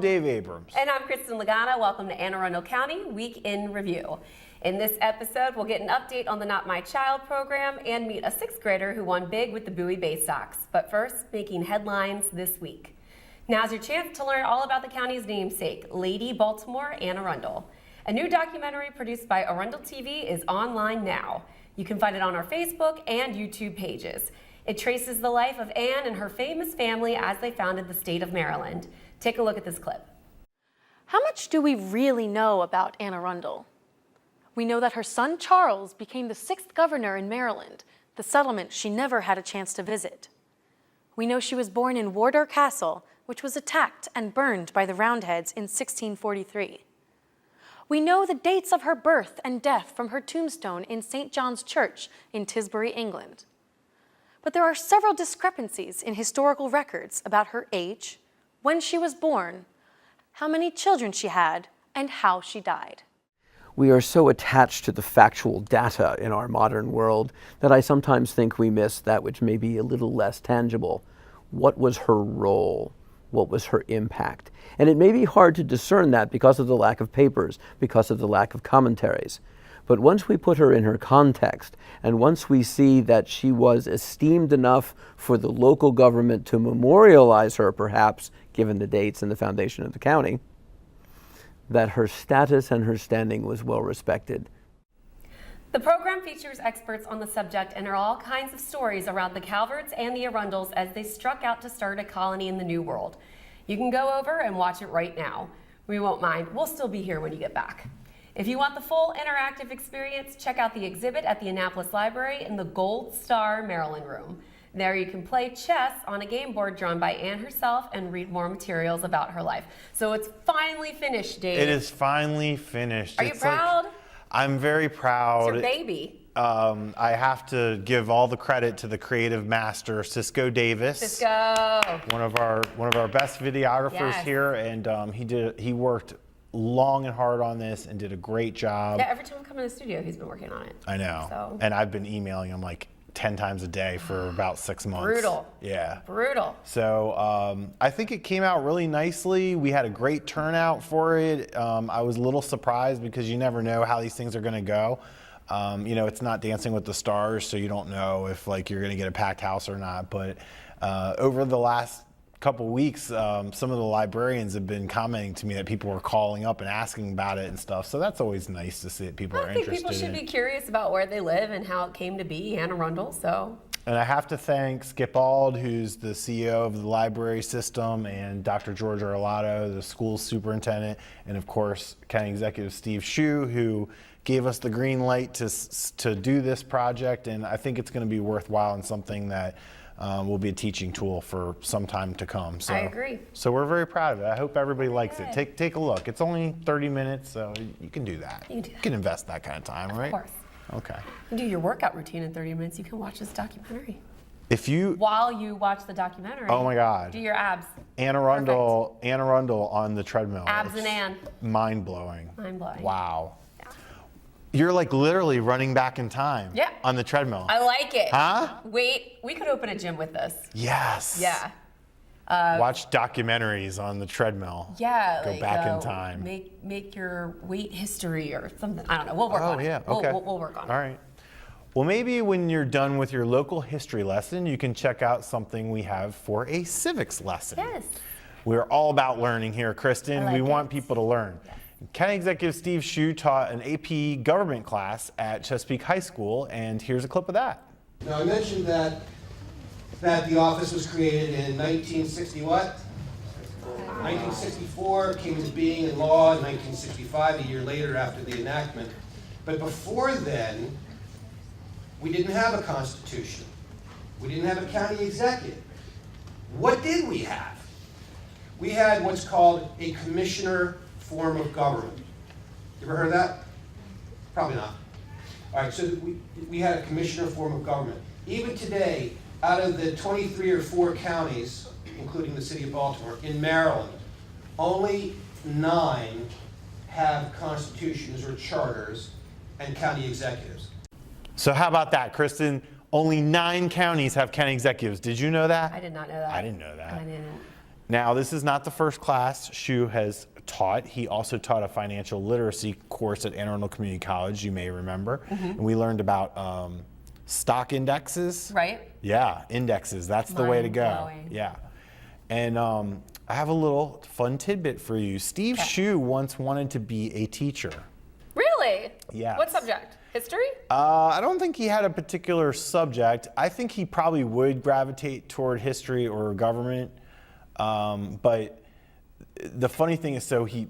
Dave Abrams. And I'm Kristin. Welcome to Anne Arundel County Week in Review. In this episode, we'll get an update on the Not My Child program and meet a sixth grader who won big with the Bowie Baysox. But first, making headlines this week. Now's your chance to learn all about the county's namesake, Lady Baltimore Anne Arundel. A new documentary produced by Arundel TV is online now. You can find it on our Facebook and YouTube pages. It traces the life of Anne and her famous family as they founded the state of Maryland. Take a look at this clip. How much do we really know about Anne Arundel? We know that her son Charles became the 6th governor in Maryland, the settlement she never had a chance to visit. We know she was born in Wardour Castle, which was attacked and burned by the Roundheads in 1643. We know the dates of her birth and death from her tombstone in St. John's Church in Tisbury, England. But there are several discrepancies in historical records about her age, when she was born, how many children she had, and how she died. We are so attached to the factual data in our modern world that I sometimes think we miss that which may be a little less tangible. What was her role? What was her impact? And it may be hard to discern that because of the lack of papers, because of the lack of commentaries. But once we put her in her context, and once we see that she was esteemed enough for the local government to memorialize her, perhaps, given the dates and the foundation of the county, that her status and her standing was well respected. The program features experts on the subject and are all kinds of stories around the Calverts and the Arundels as they struck out to start a colony in the New World. You can go over and watch it right now. We won't mind. We'll still be here when you get back. If you want the full interactive experience, check out the exhibit at the Annapolis Library in the Gold Star Maryland Room. There you can play chess on a game board drawn by Anne herself and read more materials about her life. So it's finally finished, Dave. It is finally finished. Are you proud? I'm very proud. It's your baby. I have to give all the credit to the creative master, Cisco Davis. Cisco. One of our best videographers here, and he worked long and hard on this and did a great job. Yeah, every time I come in the studio, he's been working on it. I know. So. And I've been emailing him like 10 times a day for about 6 months. Brutal. Yeah. Brutal. So I think it came out really nicely. We had a great turnout for it. I was a little surprised because you never know how these things are going to go. You know, it's not Dancing with the Stars, so you don't know if like you're going to get a packed house or not. But over the last couple weeks, some of the librarians have been commenting to me that people were calling up and asking about it and stuff. So that's always nice to see that people are interested in it. I think people should be curious about where they live and how it came to be Anne Arundel. So. And I have to thank Skip Auld, who's the CEO of the library system, and Dr. George Arlato, the school superintendent, and of course, County Executive Steve Schuh, who gave us the green light to do this project. And I think it's going to be worthwhile and something that will be a teaching tool for some time to come. So, I agree. So we're very proud of it. I hope everybody likes it. Take a look. It's only 30 minutes, so you can do that. You can invest that kind of time, right? Of course. Okay. You can do your workout routine in 30 minutes. You can watch this documentary. While you watch the documentary. Oh my God. Do your abs. Anne Arundel on the treadmill. Abs and Anne. Mind blowing. Mind blowing. Wow. Yeah. You're like literally running back in time. Yeah. On the treadmill. I like it. Huh? Wait, we could open a gym with this. Yes. Yeah. Watch documentaries on the treadmill. Yeah. Go back in time. Make your weight history or something. I don't know. We'll work on it. Oh yeah. Okay. We'll work on it. All right. Well, maybe when you're done with your local history lesson, you can check out something we have for a civics lesson. Yes. We're all about learning here, Kristin. We want people to learn. Yes. County Executive Steve Schuh taught an AP government class at Chesapeake High School, and here's a clip of that. Now, I mentioned that the office was created in 1960 what? 1964, came into being in law in 1965, a year later after the enactment. But before then, we didn't have a constitution. We didn't have a county executive. What did we have? We had what's called a commissioner form of government. You ever heard of that? Probably not. All right, so we had a commissioner form of government. Even today, out of the 23 or 4 counties, including the city of Baltimore, in Maryland, only 9 have constitutions or charters and county executives. So how about that, Kristin? Only 9 counties have county executives. Did you know that? I did not know that. I didn't know that. I didn't. Now, this is not the first class Schue has taught. He also taught a financial literacy course at Anne Arundel Community College, you may remember. And we learned about stock indexes. Right? Yeah, indexes. That's the way to go. Mind-blowing. Yeah. And I have a little fun tidbit for you. Steve Schue once wanted to be a teacher. Really? Yes. What subject? History? I don't think he had a particular subject. I think he probably would gravitate toward history or government. But the funny thing is, so he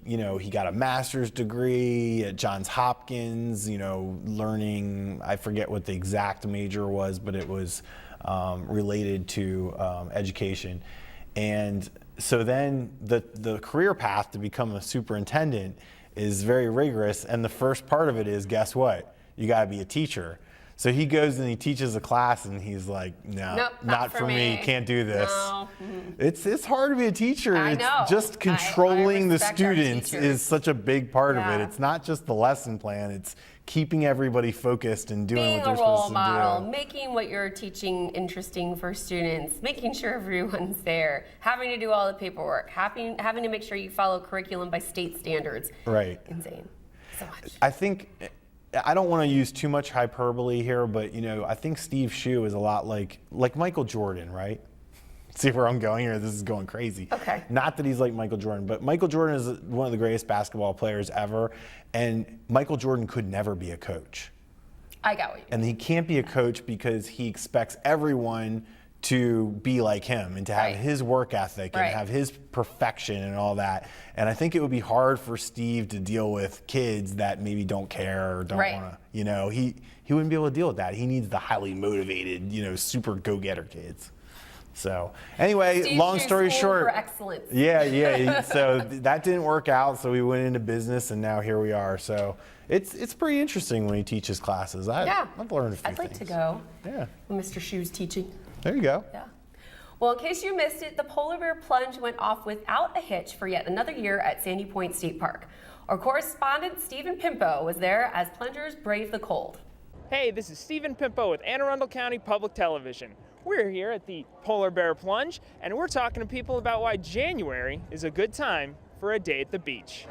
got a master's degree at Johns Hopkins, learning, I forget what the exact major was, but it was related to education. And so then the career path to become a superintendent is very rigorous. And the first part of it is, guess what? You got to be a teacher. So he goes and he teaches a class and he's like, no, Nope, not for me. Can't do this. No. It's hard to be a teacher. I know. It's just controlling the respect our students teachers. is such a big part of Yeah. it. It's not just the lesson plan. It's keeping everybody focused and doing Being what they're a role supposed to model, do. making what you're teaching interesting for students, making sure everyone's there, having to do all the paperwork, having to make sure you follow curriculum by state standards. Right. Insane. So much. I think, I don't want to use too much hyperbole here, but I think Steve Schue is a lot like Michael Jordan, right? See where I'm going here? This is going crazy. Okay. Not that he's like Michael Jordan, but Michael Jordan is one of the greatest basketball players ever, and Michael Jordan could never be a coach. I got what you mean. And he can't be a coach because he expects everyone to be like him and to have Right. his work ethic and Right. have his perfection and all that. And I think it would be hard for Steve to deal with kids that maybe don't care or don't Right. want to, he wouldn't be able to deal with that. He needs the highly motivated, super go-getter kids. So anyway, Steve long Schuh's story School short. for excellence. Yeah. So that didn't work out. So we went into business and now here we are. So it's pretty interesting when he teaches classes. Yeah. I've learned a few I'd like things. to go Yeah. when Mr. Schuh's teaching. There you go. Yeah. Well, in case you missed it, the Polar Bear Plunge went off without a hitch for yet another year at Sandy Point State Park. Our correspondent Stephen Pimpo was there as plungers brave the cold. Hey, this is Stephen Pimpo with Anne Arundel County Public Television. We're here at the Polar Bear Plunge, and we're talking to people about why January is a good time for a day at the beach.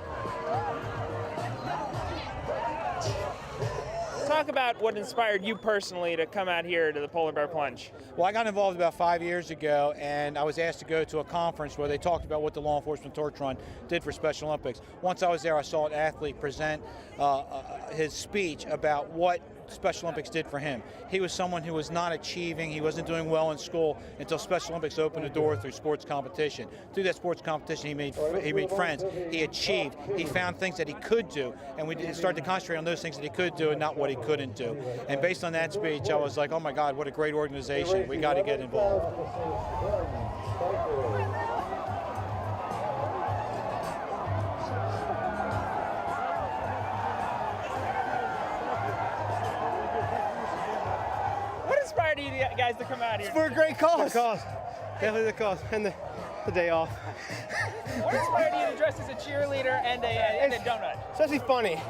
Talk about what inspired you personally to come out here to the Polar Bear Plunge. Well, I got involved about 5 years ago, and I was asked to go to a conference where they talked about what the Law Enforcement Torch Run did for Special Olympics. Once I was there, I saw an athlete present his speech about what Special Olympics did for him. He was someone who was not achieving, he wasn't doing well in school until Special Olympics opened the door through sports competition. Through that sports competition, he made friends, he achieved, he found things that he could do, and we started to concentrate on those things that he could do and not what he couldn't do. And based on that speech, I was like, oh my God, what a great organization. We got to get involved. What inspired you guys to come out here? For a great cause. Definitely the cause. And the day off. What inspired you to dress as a cheerleader and a donut? It's actually funny.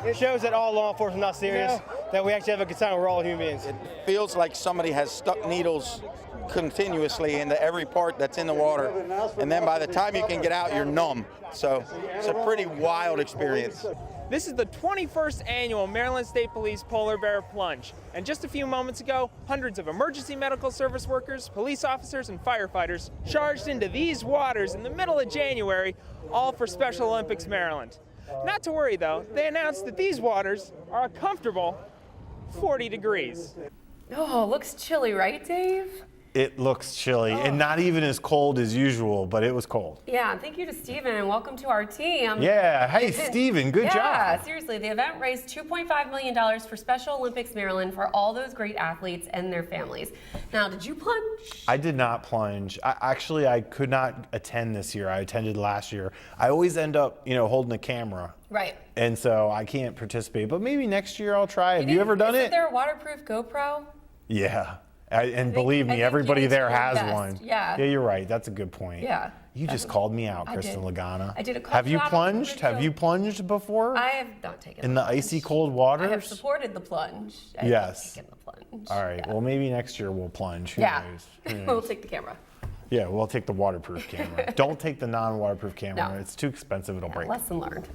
It shows that all law enforcement is not serious, that we actually have a good time, we're all human beings. Feels like somebody has stuck needles continuously into every part that's in the water, and then by the time you can get out, you're numb. So it's a pretty wild experience. This is the 21st annual Maryland State Police Polar Bear Plunge. And just a few moments ago, hundreds of emergency medical service workers, police officers, and firefighters charged into these waters in the middle of January, all for Special Olympics Maryland. Not to worry though, they announced that these waters are a comfortable 40 degrees. Oh, looks chilly, right, Dave? It looks chilly and not even as cold as usual, but it was cold. Yeah, and thank you to Stephen and welcome to our team. Yeah, hey Steven, good Yeah, job. seriously, the event raised $2.5 million for Special Olympics Maryland for all those great athletes and their families. Now, did you plunge? I did not plunge. I could not attend this year. I attended last year. I always end up, holding a camera. Right. And so I can't participate, but maybe next year I'll try. Have you ever done Isn't it? there a waterproof GoPro? Yeah. And believe I me, think everybody you need there to has invest. one. Yeah. Yeah, you're right. That's a good point. Yeah. You just called me out, I Kristin did. Lagana. I did a call Have you out on plunged? video. Have you plunged before? I have not taken In the the plunge. icy cold I waters? have supported the plunge. I have Yes. taken the plunge. All right. Yeah. Well, maybe next year we'll plunge. Who Yeah. knows? Who We'll knows? take the camera. Yeah, we'll take the waterproof camera. Don't take the non-waterproof camera. No. It's too expensive, it'll break. Lesson learned.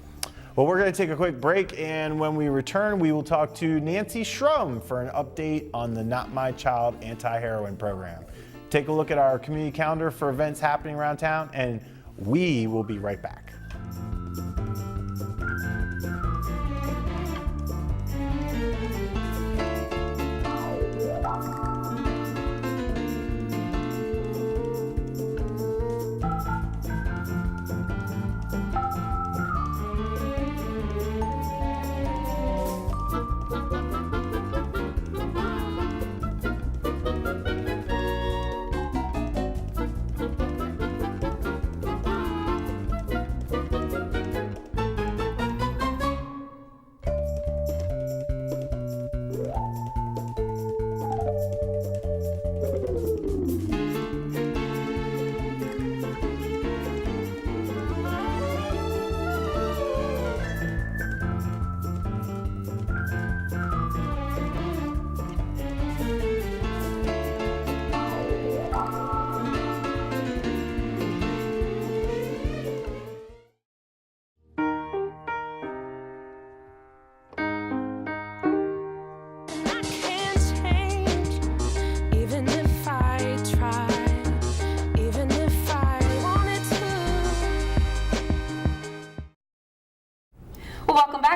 Well, we're going to take a quick break, and when we return, we will talk to Nancy Schrum for an update on the Not My Child anti-heroin program. Take a look at our community calendar for events happening around town, and we will be right back.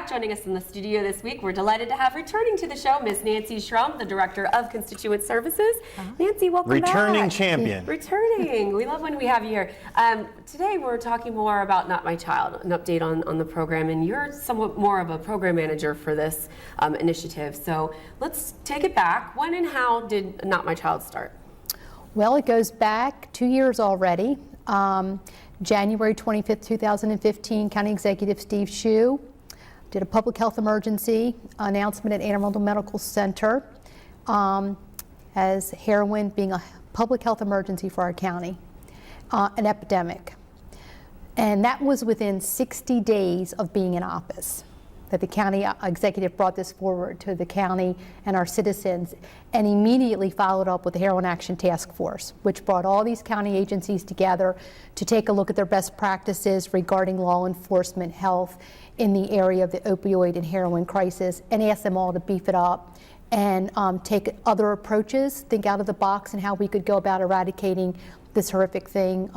Joining us in the studio this week, we're delighted to have returning to the show Ms. Nancy Schrum, the Director of Constituent Services. Nancy, welcome back. Returning champion. Returning. We love when we have you here. Today we're talking more about Not My Child, an update on the program, and you're somewhat more of a program manager for this initiative. So let's take it back. When and how did Not My Child start? Well, it goes back 2 years already. January 25th, 2015, County Executive Steve Schuh did a public health emergency announcement at Anne Arundel Medical Center as heroin being a public health emergency for our county, an epidemic. And that was within 60 days of being in office, that the county executive brought this forward to the county and our citizens, and immediately followed up with the Heroin Action Task Force, which brought all these county agencies together to take a look at their best practices regarding law enforcement, health, in the area of the opioid and heroin crisis, and ask them all to beef it up and take other approaches, think out of the box, and how we could go about eradicating this horrific thing,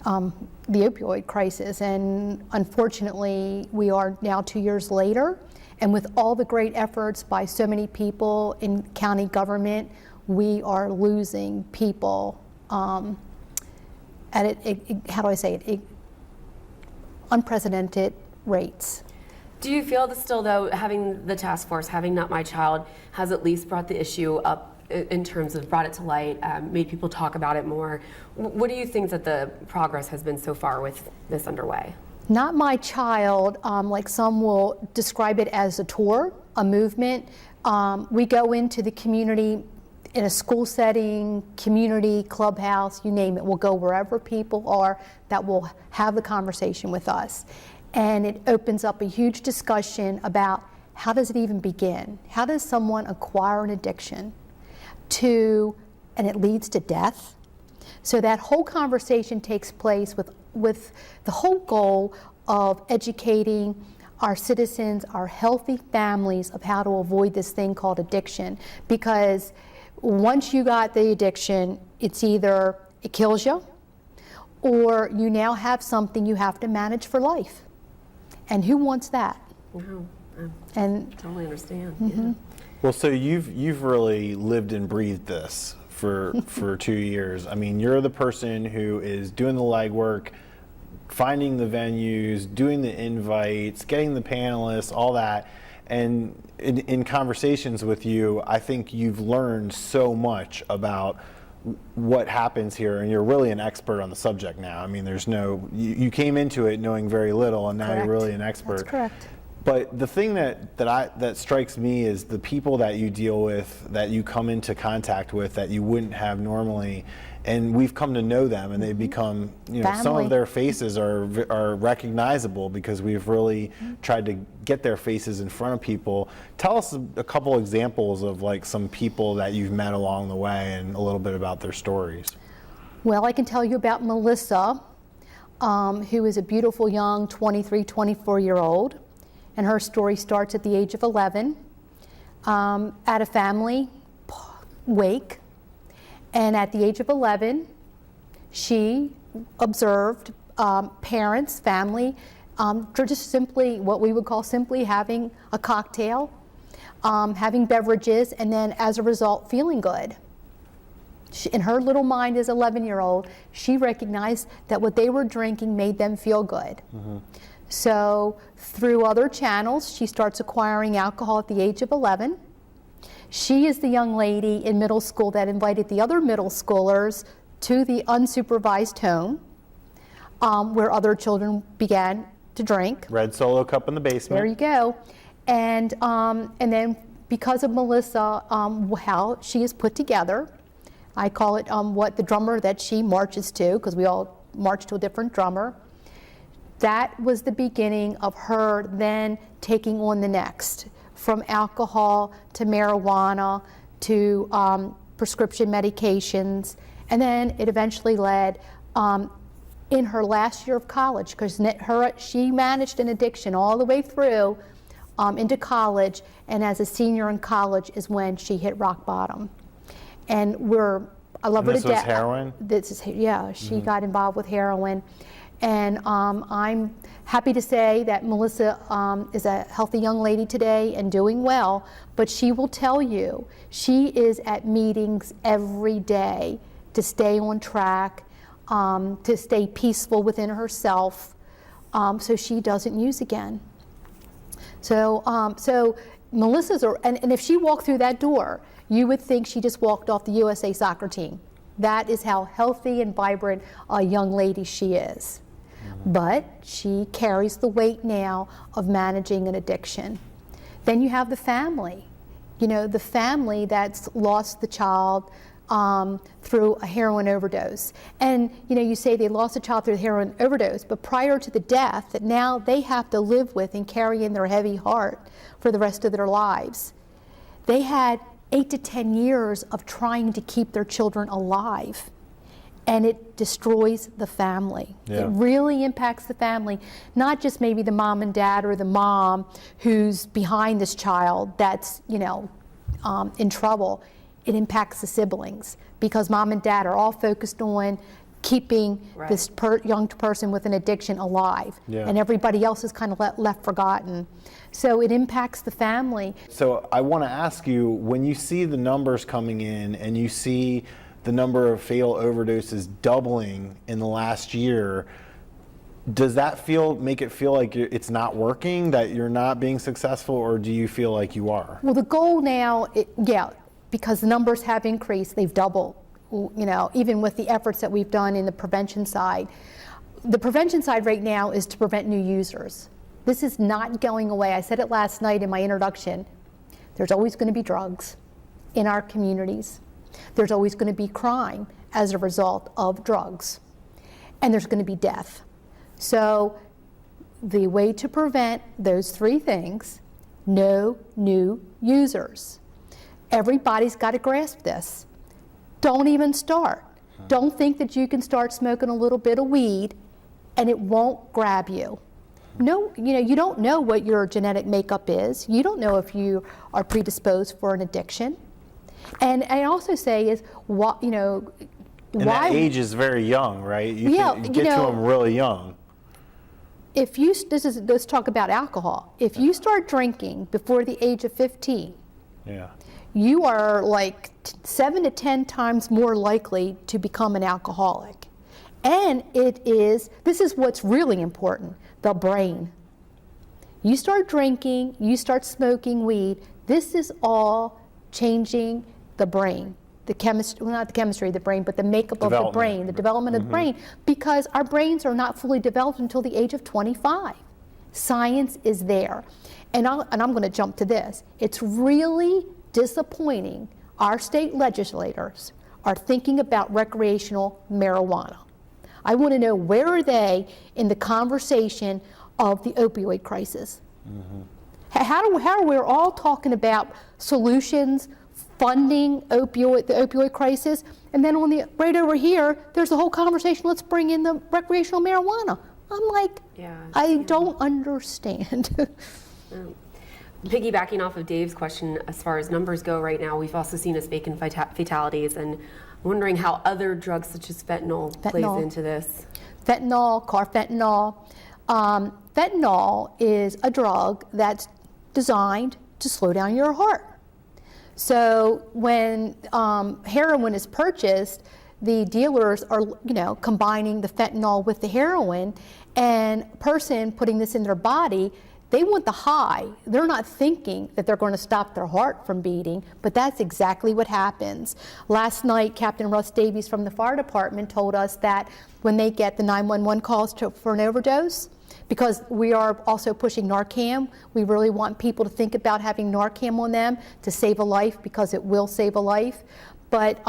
the opioid crisis. And unfortunately, we are now 2 years later, and with all the great efforts by so many people in county government, we are losing people at how do I say it? Unprecedented rates. Do you feel that still, though, having the task force, having Not My Child, has at least brought the issue up in terms of brought it to light, made people talk about it more? What do you think that the progress has been so far with this underway? Not My Child, like some will describe it as a tour, a movement. We go into the community in a school setting, community, clubhouse, you name it. We'll go wherever people are that will have the conversation with us. And it opens up a huge discussion about how does it even begin? How does someone acquire an addiction and it leads to death? So that whole conversation takes place with the whole goal of educating our citizens, our healthy families, of how to avoid this thing called addiction. Because once you got the addiction, it's either it kills you, or you now have something you have to manage for life. And who wants that? No, and totally understand. Mm-hmm. Yeah. Well, so you've really lived and breathed this for 2 years. I mean, you're the person who is doing the legwork, finding the venues, doing the invites, getting the panelists, all that. And in conversations with you, I think you've learned so much about what happens here, and you're really an expert on the subject now. I mean, you came into it knowing very little, and now Correct. you're really an expert. That's correct. But the thing that strikes me is the people that you deal with, that you come into contact with, that you wouldn't have normally, and we've come to know them, and they become, some Family. of their faces are recognizable because we've really tried to get their faces in front of people. Tell us a couple examples of like some people that you've met along the way, and a little bit about their stories. Well, I can tell you about Melissa, who is a beautiful young 23, 24-year-old, and her story starts at the age of 11 at a family wake. And at the age of 11, she observed parents, family, just simply what we would call simply having a cocktail, having beverages, and then as a result feeling good. In her little mind as an 11-year-old, she recognized that what they were drinking made them feel good. So through other channels, she starts acquiring alcohol at the age of 11. She is the young lady in middle school that invited the other middle schoolers to the unsupervised home where other children began to drink. Red Solo cup in the basement. There you go. And then because of Melissa, how she is put together, I call it what the drummer that she marches to, because we all march to a different drummer. That was the beginning of her then taking on the next, from alcohol to marijuana to prescription medications, and then it eventually led in her last year of college, because she managed an addiction all the way through into college, and as a senior in college is when she hit rock bottom. And I love her to death. This was heroin? Yeah, she got involved with heroin. And I'm happy to say that Melissa is a healthy young lady today and doing well, but she will tell you she is at meetings every day to stay on track, to stay peaceful within herself, so she doesn't use again. So Melissa's, and if she walked through that door, you would think she just walked off the USA soccer team. That is how healthy and vibrant a young lady she is. But she carries the weight now of managing an addiction. Then you have the family. The family that's lost the child through a heroin overdose. And you say they lost a child through a heroin overdose, but prior to the death, that now they have to live with and carry in their heavy heart for the rest of their lives. They had 8 to 10 years of trying to keep their children alive, and it destroys the family. Yeah. It really impacts the family, not just maybe the mom and dad or the mom who's behind this child that's in trouble. It impacts the siblings, because mom and dad are all focused on keeping this young person with an addiction alive, and everybody else is kind of left forgotten. So it impacts the family. So I want to ask you, when you see the numbers coming in and you see the number of fatal overdoses doubling in the last year, does that make it feel like it's not working, that you're not being successful, or do you feel like you are? Well, the goal now, because the numbers have increased, they've doubled, even with the efforts that we've done in the prevention side. The prevention side right now is to prevent new users. This is not going away. I said it last night in my introduction. There's always going to be drugs in our communities. There's always going to be crime as a result of drugs. And there's going to be death. So the way to prevent those three things, no new users. Everybody's got to grasp this. Don't even start. Don't think that you can start smoking a little bit of weed and it won't grab you. No, you don't know what your genetic makeup is. You don't know if you are predisposed for an addiction. And I also say is, And that age is very young, right? You get to them really young. Let's talk about alcohol. If you start drinking before the age of 15, you are like 7 to 10 times more likely to become an alcoholic. And this is what's really important, the brain. You start drinking, you start smoking weed, this is all changing the brain. The chemistry, well, not the chemistry of the brain, but the makeup of the brain, the development of the brain, because our brains are not fully developed until the age of 25. Science is there. And I'm going to jump to this. It's really disappointing our state legislators are thinking about recreational marijuana. I want to know, where are they in the conversation of the opioid crisis? How are we all talking about solutions funding the opioid crisis, and then right over here, there's a whole conversation, let's bring in the recreational marijuana. I'm like, I don't understand. Piggybacking off of Dave's question, as far as numbers go right now, we've also seen a spike in fatalities, and wondering how other drugs such as fentanyl plays into this. Fentanyl, carfentanil. Fentanyl is a drug that's designed to slow down your heart. So when heroin is purchased, the dealers are, combining the fentanyl with the heroin, and a person putting this in their body, they want the high. They're not thinking that they're going to stop their heart from beating, but that's exactly what happens. Last night, Captain Russ Davies from the fire department told us that when they get the 911 calls for an overdose, because we are also pushing Narcan, we really want people to think about having Narcan on them to save a life, because it will save a life. But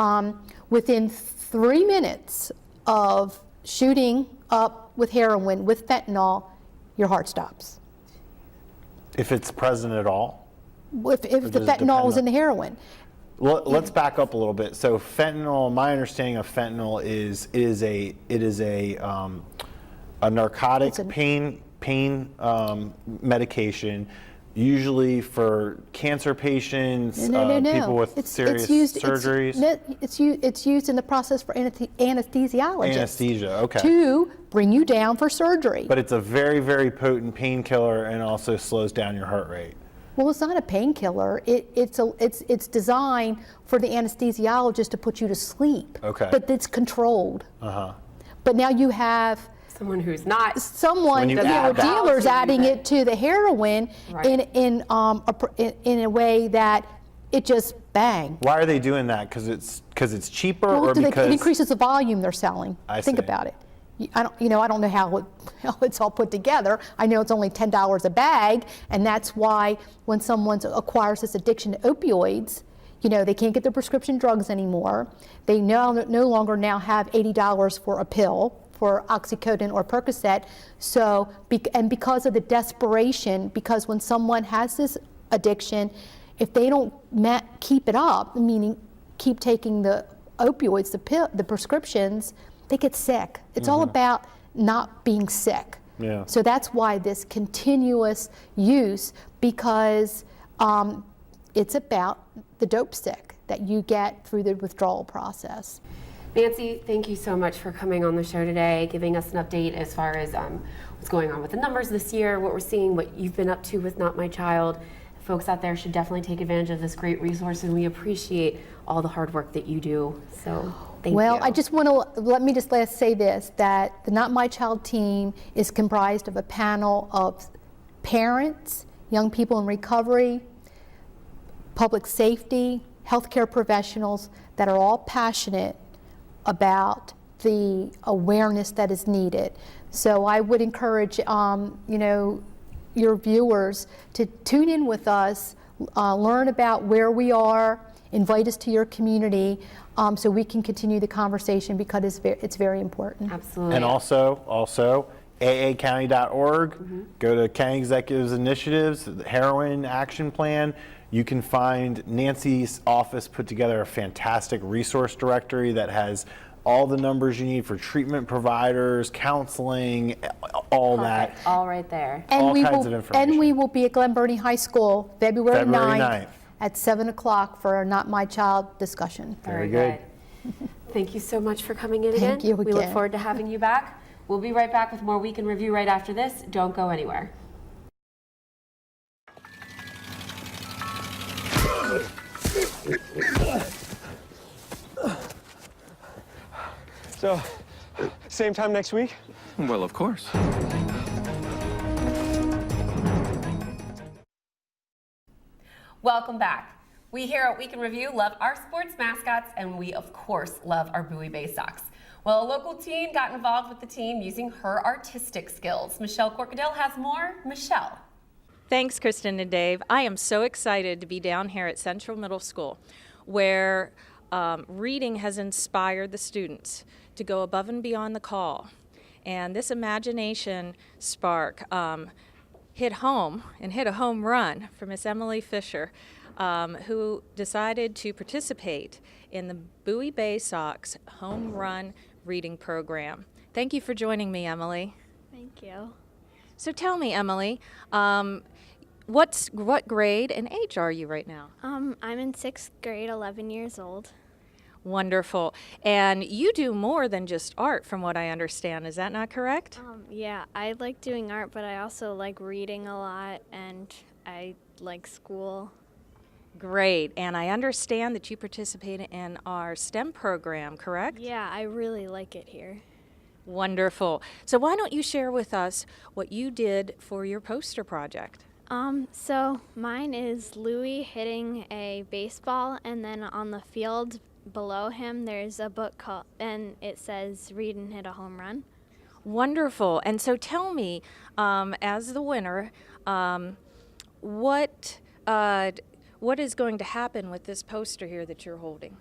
within 3 minutes of shooting up with heroin, with fentanyl, your heart stops. If it's present at all? If the fentanyl is in the heroin. Well, let's back up a little bit. So fentanyl, my understanding of fentanyl is it is a narcotic pain medication, usually for cancer patients, people with serious surgeries. It's used in the process for anesthesiologists. Anesthesia, okay. To bring you down for surgery. But it's a very, very potent painkiller, and also slows down your heart rate. Well, it's not a painkiller. It's designed for the anesthesiologist to put you to sleep. Okay. But it's controlled. But now you have someone who's not. Dealers adding it to the heroin in a way that it just bang. Why are they doing that? Because it's cheaper, or because it increases the volume they're selling. Think about it. I don't know how it's all put together. I know it's only $10 a bag, and that's why when someone acquires this addiction to opioids, they can't get their prescription drugs anymore. They no longer now have $80 for a pill, for oxycodone or Percocet. So, because of the desperation, because when someone has this addiction, if they don't keep it up, meaning keep taking the opioids, the prescriptions, they get sick. It's all about not being sick. Yeah. So that's why this continuous use, because it's about the dope stick that you get through the withdrawal process. Nancy, thank you so much for coming on the show today, giving us an update as far as what's going on with the numbers this year, what we're seeing, what you've been up to with Not My Child. Folks out there should definitely take advantage of this great resource, and we appreciate all the hard work that you do. So thank you. Well, I just want to, let me just say this, that the Not My Child team is comprised of a panel of parents, young people in recovery, public safety, healthcare professionals that are all passionate about the awareness that is needed. So I would encourage, your viewers to tune in with us, learn about where we are, invite us to your community, so we can continue the conversation, because it's very important. Absolutely. And also aacounty.org, go to County Executives Initiatives, the Heroin Action Plan. You can find Nancy's office put together a fantastic resource directory that has all the numbers you need for treatment providers, counseling, all that. All right there. And all kinds of information. And we will be at Glen Burnie High School February 9th at 7 o'clock for a Not My Child discussion. Very good. Thank you so much for coming in again. Thank you again. We look forward to having you back. We'll be right back with more Week in Review right after this. Don't go anywhere. So, same time next week? Well, of course. Welcome back. We here at Week in Review love our sports mascots, and we, of course, love our Bowie Baysox. Well, a local teen got involved with the team using her artistic skills. Michelle Corkadale has more. Michelle. Thanks, Kristin and Dave. I am so excited to be down here at Central Middle School, where reading has inspired the students to go above and beyond the call. And this imagination spark hit home and hit a home run for Miss Emily Fisher. who decided to participate in the Baysox home run reading program. Thank you for joining me, Emily. Thank you. So tell me, Emily, what grade and age are you right now? I'm in 6th grade, 11 years old. Wonderful. And you do more than just art, from what I understand. Is that not correct? Yeah, I like doing art, but I also like reading a lot, and I like school. Great. And I understand that you participate in our STEM program, correct? Yeah, I really like it here. Wonderful. So why don't you share with us what you did for your poster project? So mine is Louis hitting a baseball, and then on the field below him there's a book called, and it says "Read and Hit a Home Run." Wonderful. And so tell me, as the winner, what is going to happen with this poster here that you're holding?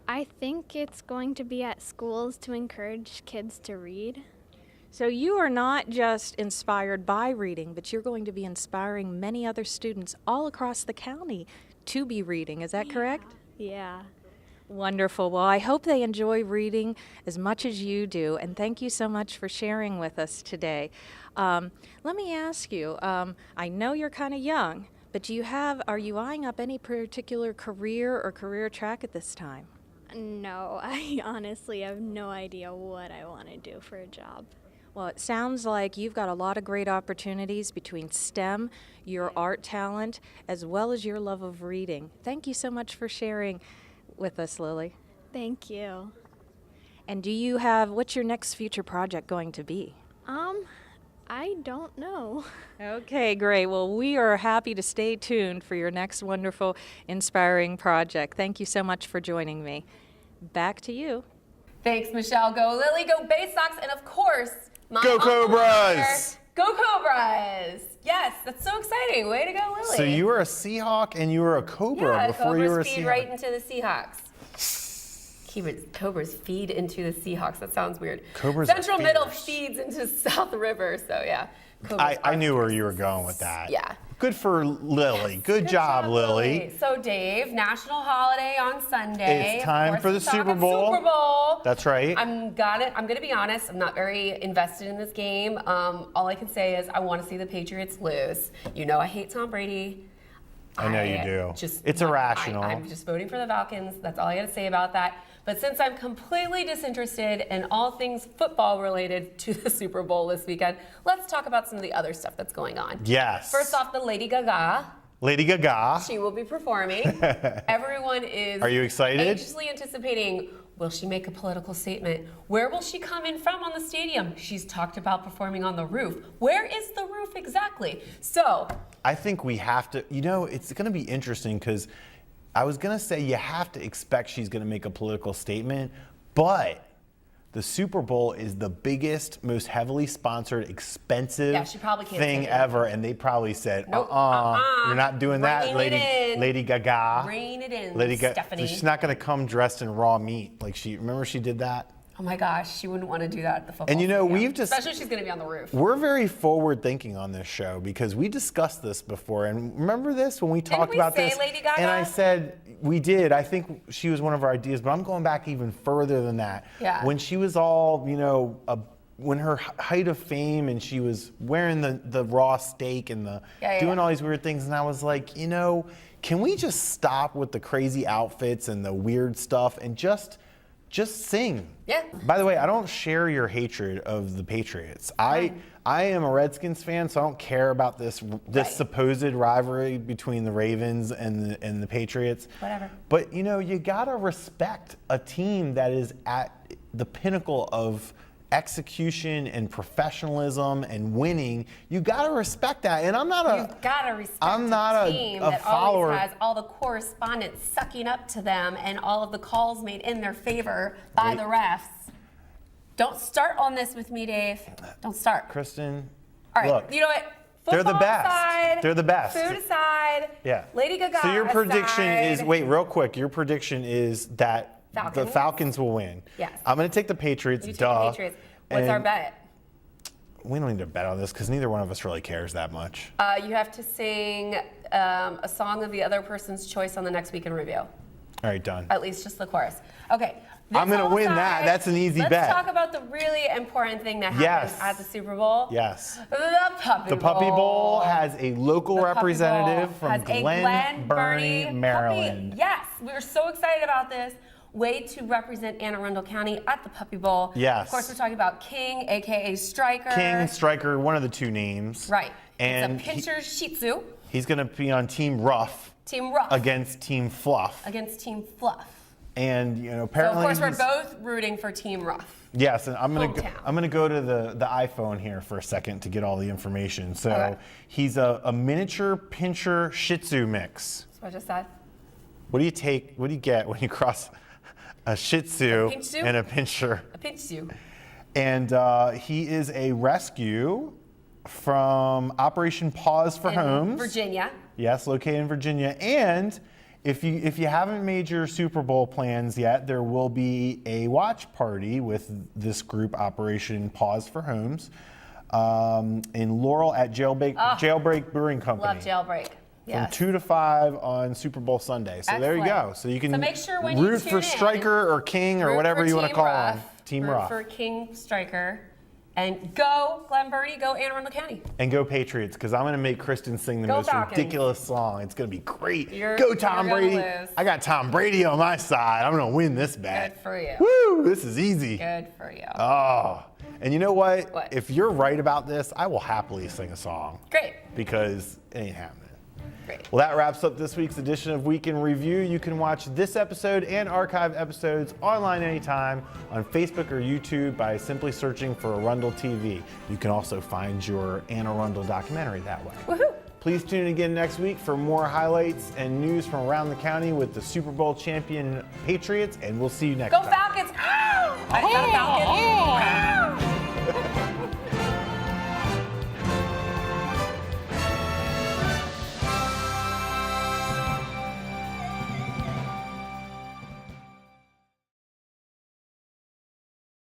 I think it's going to be at schools to encourage kids to read. So you are not just inspired by reading, but you're going to be inspiring many other students all across the county to be reading. Is that correct? Yeah. Wonderful. Well, I hope they enjoy reading as much as you do, and thank you so much for sharing with us today. Let me ask you, I know you're kind of young, but are you eyeing up any particular career or career track at this time? No, I honestly have no idea what I want to do for a job. Well, it sounds like you've got a lot of great opportunities between STEM, your art talent, as well as your love of reading. Thank you so much for sharing with us, Lily. Thank you. And what's your next future project going to be? I don't know. Okay, great. Well, we are happy to stay tuned for your next wonderful, inspiring project. Thank you so much for joining me. Back to you. Thanks, Michelle. Go Lily, go Baysox, and of course, Go Cobras! Go Cobras! Yes, that's so exciting. Way to go, Lily. So you were a Seahawk and you were a Cobra before you were a Cobras feed Seahawk. right into the Seahawks. Cobras feed into the Seahawks. That sounds weird. Cobras Central are Middle fierce. feeds into South River. So yeah. Cobras I are knew where fierce. you were going with that. Yeah. Good for Lily. Good job, Lily. So Dave, national holiday on Sunday. It's time Of for the course, we're Super talking Bowl. Super Bowl. That's right. I'm gonna be honest. I'm not very invested in this game. All I can say is I want to see the Patriots lose. You know I hate Tom Brady. I know you do. It's irrational. I'm just voting for the Falcons. That's all I got to say about that. But since I'm completely disinterested in all things football related to the Super Bowl this weekend, let's talk about some of the other stuff that's going on. Yes. First off, the Lady Gaga. Lady Gaga. She will be performing. Everyone is Are you excited? Anxiously anticipating, will she make a political statement? Where will she come in from on the stadium? She's talked about performing on the roof. Where is the roof exactly? So I think we have to, it's going to be interesting because I was going to say you have to expect she's going to make a political statement, but the Super Bowl is the biggest, most heavily sponsored, expensive she probably can't thing take it. ever, and they probably said, Nope, you're not doing that, Rein it in. Lady Gaga. Rein it in, Lady Stephanie. She's not going to come dressed in raw meat like remember she did that? oh my gosh, she wouldn't want to do that at the football And stadium. Especially if she's going to be on the roof. We're very forward thinking on this show because we discussed this before. And remember this when we talked we about say this? Lady Gaga? And I said, we did. I think she was one of our ideas, but I'm going back even further than that. Yeah. When she was all, when her height of fame and she was wearing the raw steak and doing all these weird things. And I was like, can we just stop with the crazy outfits and the weird stuff and just sing? Yeah. By the way, I don't share your hatred of the Patriots. I am a Redskins fan, so I don't care about this supposed rivalry between the Ravens and the Patriots. Whatever. But you gotta respect a team that is at the pinnacle of execution and professionalism and winning. You gotta respect that. And I'm not a. You've got to respect I'm not a team a that follower. always has all the correspondence sucking up to them and all of the calls made in their favor by the refs. Don't start on this with me, Dave. Don't start. Kristin, All right. look, You know what? they're the Football best. aside, They're the best. Food aside. Yeah. Lady Gaga So your prediction is, aside. wait, real quick, your prediction is that the Falcons? Falcons will win. Yes. I'm going to take the Patriots, You take duh. the Patriots. What's our And bet? We don't need to bet on this because neither one of us really cares that much. You have to sing a song of the other person's choice on the next week in review. All right, done. At least just the chorus. Okay. I'm going to win that. That's an easy bet. Let's talk about the really important thing that happens at the Super Bowl. Yes. The Puppy Bowl. The Puppy Bowl has a local representative from Glen Burnie, Maryland. Yes, we were so excited about this. Way to represent Anne Arundel County at the Puppy Bowl. Yes. Of course, we're talking about King, a.k.a. Striker. King, Striker, one of the two names. Right. And it's a pincher Shih Tzu. He's going to be on Team Rough. Team Rough. Against Team Fluff. Against Team Fluff. And apparently. So of course we're both rooting for Team Rough. Yes, and I'm gonna go to the iPhone here for a second to get all the information. So he's a miniature pincher Shih Tzu mix. That's what I just said. What do you get when you cross a Shih Tzu and a pincher? A pincher. And he is a rescue from Operation Pause for Homes. Virginia. Yes, located in Virginia. And if you haven't made your Super Bowl plans yet, there will be a watch party with this group, Operation Pause for Homes, in Laurel at Jailbreak Brewing Company. Love Jailbreak. Yes. From 2 to 5 on Super Bowl Sunday. So there you go. So you can make sure when you root tune for in, Striker or King or whatever you want to call him. Team Rough. Root for King, Striker. And go Glen Burnie, go Anne Arundel County. And go Patriots, because I'm going to make Kristin sing the most ridiculous song. It's going to be great. Go Tom Brady. I got Tom Brady on my side. I'm going to win this bet. Good for you. Woo, this is easy. Good for you. Oh, and you know what? If you're right about this, I will happily sing a song. Great. Because it ain't happening. Great. Well, that wraps up this week's edition of Week in Review. You can watch this episode and archive episodes online anytime on Facebook or YouTube by simply searching for Arundel TV. You can also find your Anne Arundel documentary that way. Woohoo! Please tune in again next week for more highlights and news from around the county with the Super Bowl champion Patriots, and we'll see you next time. Go Falcons! I said Falcons.